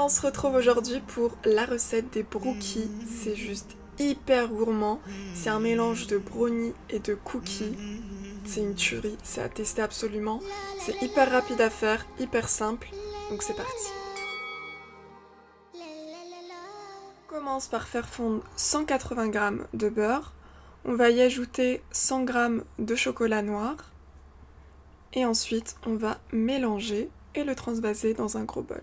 On se retrouve aujourd'hui pour la recette des brookies. C'est juste hyper gourmand. C'est un mélange de brownie et de cookies. C'est une tuerie, c'est à tester absolument. C'est hyper rapide à faire, hyper simple. Donc c'est parti. On commence par faire fondre 180 g de beurre. On va y ajouter 100 g de chocolat noir. Et ensuite, on va mélanger et le transvaser dans un gros bol.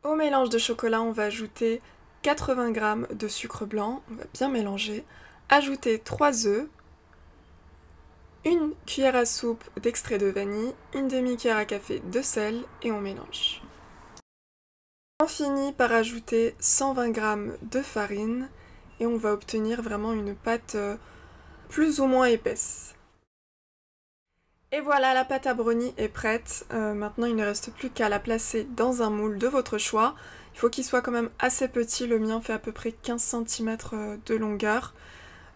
Au mélange de chocolat, on va ajouter 80 g de sucre blanc, on va bien mélanger, ajouter 3 œufs, une cuillère à soupe d'extrait de vanille, une demi-cuillère à café de sel et on mélange. On finit par ajouter 120 g de farine et on va obtenir vraiment une pâte plus ou moins épaisse. Et voilà, la pâte à brownie est prête. Maintenant, il ne reste plus qu'à la placer dans un moule de votre choix. Il faut qu'il soit quand même assez petit. Le mien fait à peu près 15 cm de longueur.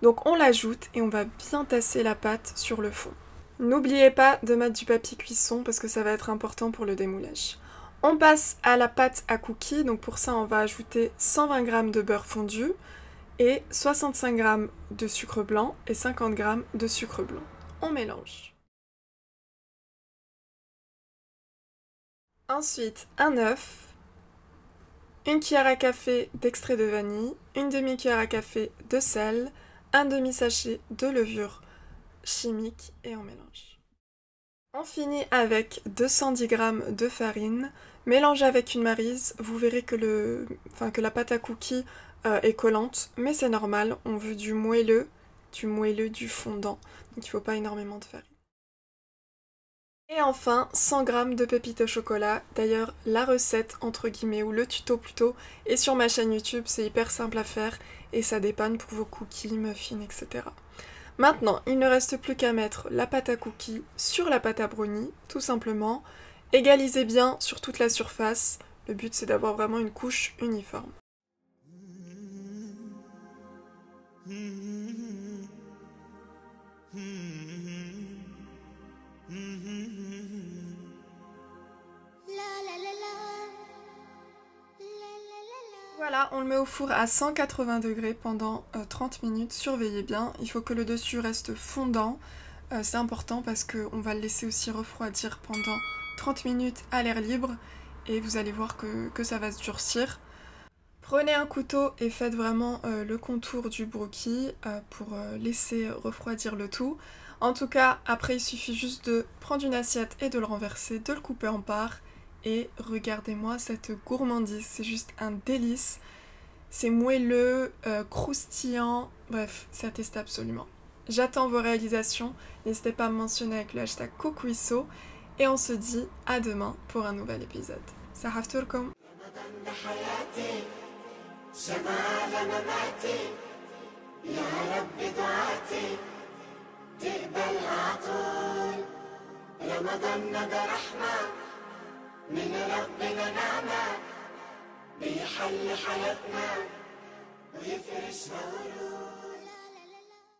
Donc on l'ajoute et on va bien tasser la pâte sur le fond. N'oubliez pas de mettre du papier cuisson parce que ça va être important pour le démoulage. On passe à la pâte à cookies. Donc pour ça, on va ajouter 120 g de beurre fondu et 65 g de sucre blanc et 50 g de sucre blanc. On mélange. Ensuite, un œuf, une cuillère à café d'extrait de vanille, une demi-cuillère à café de sel, un demi-sachet de levure chimique et on mélange. On finit avec 210 g de farine, mélangez avec une maryse, vous verrez que, la pâte à cookies est collante, mais c'est normal, on veut du moelleux, du fondant, donc il ne faut pas énormément de farine. Et enfin, 100 g de pépites au chocolat. D'ailleurs, la recette, entre guillemets, ou le tuto plutôt, est sur ma chaîne YouTube. C'est hyper simple à faire et ça dépanne pour vos cookies, muffins, etc. Maintenant, il ne reste plus qu'à mettre la pâte à cookies sur la pâte à brownie, tout simplement. Égalisez bien sur toute la surface. Le but, c'est d'avoir vraiment une couche uniforme. Voilà, on le met au four à 180 degrés pendant 30 minutes, surveillez bien, il faut que le dessus reste fondant, c'est important parce qu'on va le laisser aussi refroidir pendant 30 minutes à l'air libre et vous allez voir que ça va se durcir. Prenez un couteau et faites vraiment le contour du brookie pour laisser refroidir le tout. En tout cas, après il suffit juste de prendre une assiette et de le renverser, de le couper en parts. Et regardez-moi cette gourmandise, c'est juste un délice. C'est moelleux, croustillant, bref, c'est à tester absolument. J'attends vos réalisations, n'hésitez pas à me mentionner avec le hashtag Cookwisso. Et on se dit à demain pour un nouvel épisode. Sarafturkom. من ربنا نعمة بيحل حياتنا ويفرش مولود.